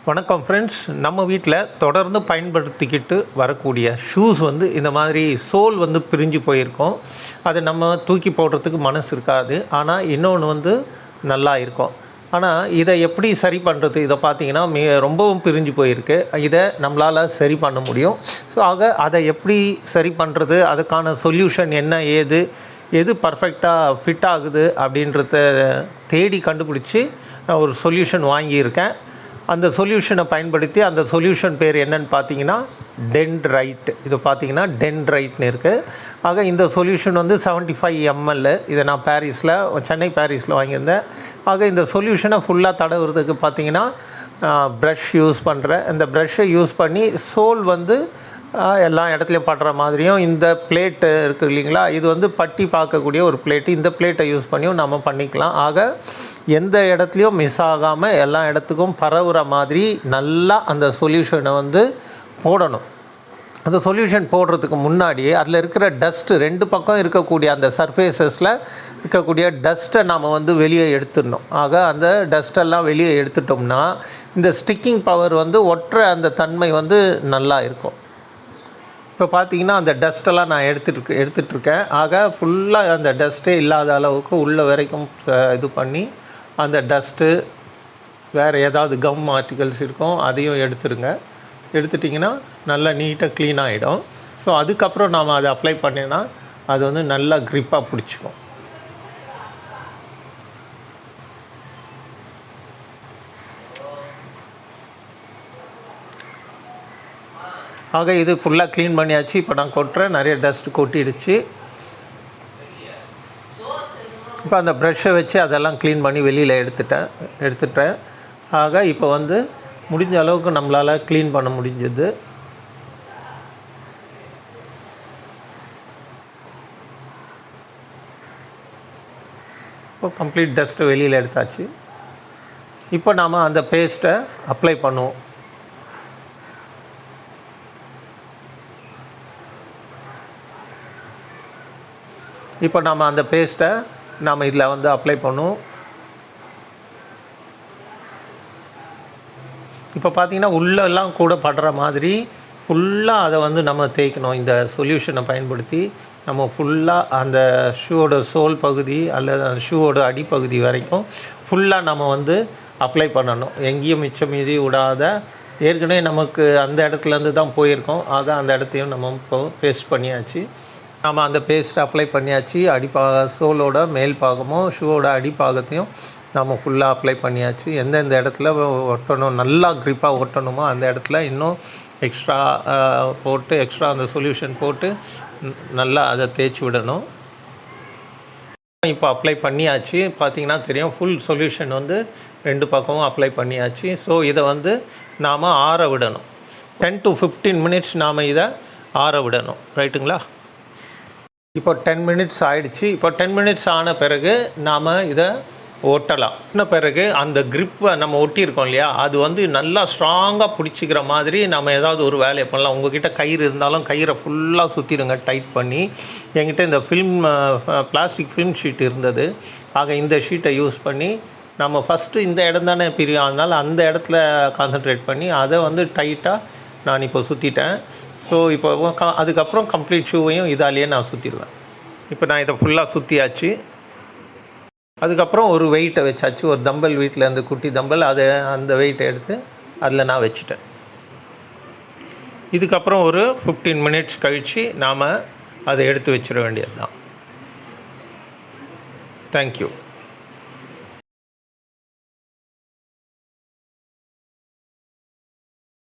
வணக்கம் ஃப்ரெண்ட்ஸ். நம்ம வீட்டில் தொடர்ந்து பயன்படுத்திக்கிட்டு வரக்கூடிய ஷூஸ் இந்த மாதிரி சோல் பிரிஞ்சு போயிருக்கும். அதை நம்ம தூக்கி போடுறதுக்கு மனசு இருக்காது. ஆனால் இன்னொன்று நல்லா இருக்கும். ஆனால் இதை எப்படி சரி பண்ணுறது? இதை பார்த்திங்கன்னா ரொம்பவும் பிரிஞ்சு போயிருக்கு. இதை நம்மளால் சரி பண்ண முடியும். ஸோ அதை எப்படி சரி பண்ணுறது, அதுக்கான சொல்யூஷன் என்ன, எது பர்ஃபெக்டாக ஃபிட் ஆகுது அப்படின்றத தேடி கண்டுபிடிச்சி நான் ஒரு சொல்யூஷன் வாங்கியிருக்கேன். அந்த சொல்யூஷனை பயன்படுத்தி, அந்த சொல்யூஷன் பேர் என்னன்னு பார்த்தீங்கன்னா டென்ட்ரைட். இது பார்த்தீங்கன்னா டென்ட்ரைட்னு இருக்குது. ஆக இந்த சொல்யூஷன் 75 ml. இதை நான் சென்னை பாரிஸில் வாங்கியிருந்தேன். ஆக இந்த சொல்யூஷனை ஃபுல்லாக தடவுறதுக்கு பார்த்தீங்கன்னா ப்ரஷ் யூஸ் பண்ணுறேன். இந்த ப்ரஷ்ஷை யூஸ் பண்ணி சோல் எல்லா இடத்துலையும் படுற மாதிரியும் இந்த பிளேட்டு இருக்குது இல்லைங்களா, இது பட்டி பார்க்கக்கூடிய ஒரு பிளேட்டு. இந்த பிளேட்டை யூஸ் பண்ணியும் நம்ம பண்ணிக்கலாம். ஆக எந்த இடத்துலையும் மிஸ் ஆகாமல் எல்லா இடத்துக்கும் பரவுகிற மாதிரி நல்லா அந்த சொல்யூஷனை போடணும். அந்த சொல்யூஷன் போடுறதுக்கு முன்னாடியே அதில் இருக்கிற டஸ்ட்டு, 2 பக்கம் இருக்கக்கூடிய அந்த சர்ஃபேஸஸில் இருக்கக்கூடிய டஸ்ட்டை நாம் வெளியே எடுத்துடணும். ஆக அந்த டஸ்ட்டெல்லாம் வெளியே எடுத்துட்டோம்னா இந்த ஸ்டிக்கிங் பவர் ஒட்டுற அந்த தன்மை நல்லா இருக்கும். இப்போ பார்த்தீங்கன்னா அந்த டஸ்ட்டெல்லாம் நான் எடுத்துகிட்ருக்கேன். ஆக ஃபுல்லாக அந்த டஸ்ட்டே இல்லாத அளவுக்கு உள்ள வரைக்கும் இது பண்ணி அந்த டஸ்ட்டு, வேறு ஏதாவது கம் ஆர்டிகல்ஸ் இருக்கும் அதையும் எடுத்துட்டிங்கன்னா நல்லா நீட்டாக க்ளீன் ஆகிடும். ஸோ அதுக்கப்புறம் நாம் அதை அப்ளை பண்ணினா அது நல்லா க்ரிப்பாக பிடிச்சிக்கும். ஆக இது ஃபுல்லாக க்ளீன் பண்ணியாச்சு. இப்போ நான் கொட்டுறேன். நிறைய டஸ்ட்டு கொட்டிடுச்சு. இப்போ அந்த ப்ரஷ்ஷை வச்சு அதெல்லாம் க்ளீன் பண்ணி வெளியில் எடுத்துட்டேன். ஆக இப்போ முடிஞ்ச அளவுக்கு நம்மளால் க்ளீன் பண்ண முடிஞ்சது. இப்போ கம்ப்ளீட் டஸ்ட்டு வெளியில் எடுத்தாச்சு. இப்போ நாம் அந்த பேஸ்ட்டை அப்ளை பண்ணுவோம். இப்போ நாம் அந்த பேஸ்ட்டை இதில் அப்ளை பண்ணுவோம். இப்போ பார்த்திங்கன்னா உள்ளெல்லாம் கூட படுற மாதிரி ஃபுல்லாக அதை நம்ம தேய்க்கணும். இந்த சொல்யூஷனை பயன்படுத்தி நம்ம ஃபுல்லாக அந்த ஷூவோட சோல் பகுதி அல்லது அந்த ஷூவோட அடிப்பகுதி வரைக்கும் ஃபுல்லாக நம்ம அப்ளை பண்ணணும். எங்கேயும் மிச்சம் மீதி விடாத. ஏற்கனவே நமக்கு அந்த இடத்துலேருந்து தான் போயிருக்கோம். ஆக அந்த இடத்தையும் நம்ம இப்போ பேஸ்ட் பண்ணியாச்சு. நாம் அந்த பேஸ்ட் அப்ளை பண்ணியாச்சு. சோலோட மேல் பாகமும் ஷூவோட அடிப்பாகத்தையும் நம்ம ஃபுல்லாக அப்ளை பண்ணியாச்சு. எந்தெந்த இடத்துல ஒட்டணும், நல்லா க்ரிப்பாக ஒட்டணுமோ அந்த இடத்துல இன்னும் எக்ஸ்ட்ரா அந்த சொல்யூஷன் போட்டு நல்லா அதை தேய்ச்சி விடணும். இப்போ அப்ளை பண்ணியாச்சு. பார்த்திங்கன்னா தெரியும், ஃபுல் சொல்யூஷன் 2 பக்கமும் அப்ளை பண்ணியாச்சு. ஸோ இதை நாம் ஆற விடணும். 10 to 15 minutes நாம் இதை ஆற விடணும். ரைட்டுங்களா? இப்போ 10 minutes ஆகிடுச்சு. இப்போ 10 minutes ஆன பிறகு நாம் இதை ஒட்டலாம். பிறகு அந்த க்ரிப்பை நம்ம ஒட்டியிருக்கோம் இல்லையா, அது நல்லா ஸ்ட்ராங்காக பிடிச்சிக்கிற மாதிரி நம்ம ஏதாவது ஒரு வேலையை பண்ணலாம். உங்கள்கிட்ட கயிறு இருந்தாலும் கயிறை ஃபுல்லாக சுற்றிடுங்க டைட் பண்ணி. என்கிட்ட இந்த பிளாஸ்டிக் ஃபில்ம் ஷீட் இருந்தது. ஆக இந்த ஷீட்டை யூஸ் பண்ணி நம்ம ஃபஸ்ட்டு இந்த இடம் தானே பிரியும், அதனால் அந்த இடத்துல கான்சன்ட்ரேட் பண்ணி அதை டைட்டாக நான் இப்போ சுற்றிட்டேன். ஸோ இப்போ அதுக்கப்புறம் கம்ப்ளீட் ஷூவையும் இதாலேயே நான் சுற்றிடுவேன். இப்போ நான் இதை ஃபுல்லாக சுற்றியாச்சு. அதுக்கப்புறம் ஒரு வெயிட்டை வச்சாச்சு. ஒரு தம்பல், வீட்டில் இருந்து குட்டி தம்பல், அந்த வெயிட்டை எடுத்து அதில் நான் வச்சுட்டேன். இதுக்கப்புறம் ஒரு 15 minutes கழித்து நாம் அதை எடுத்து வச்சிட வேண்டியது தான். தேங்க்யூ.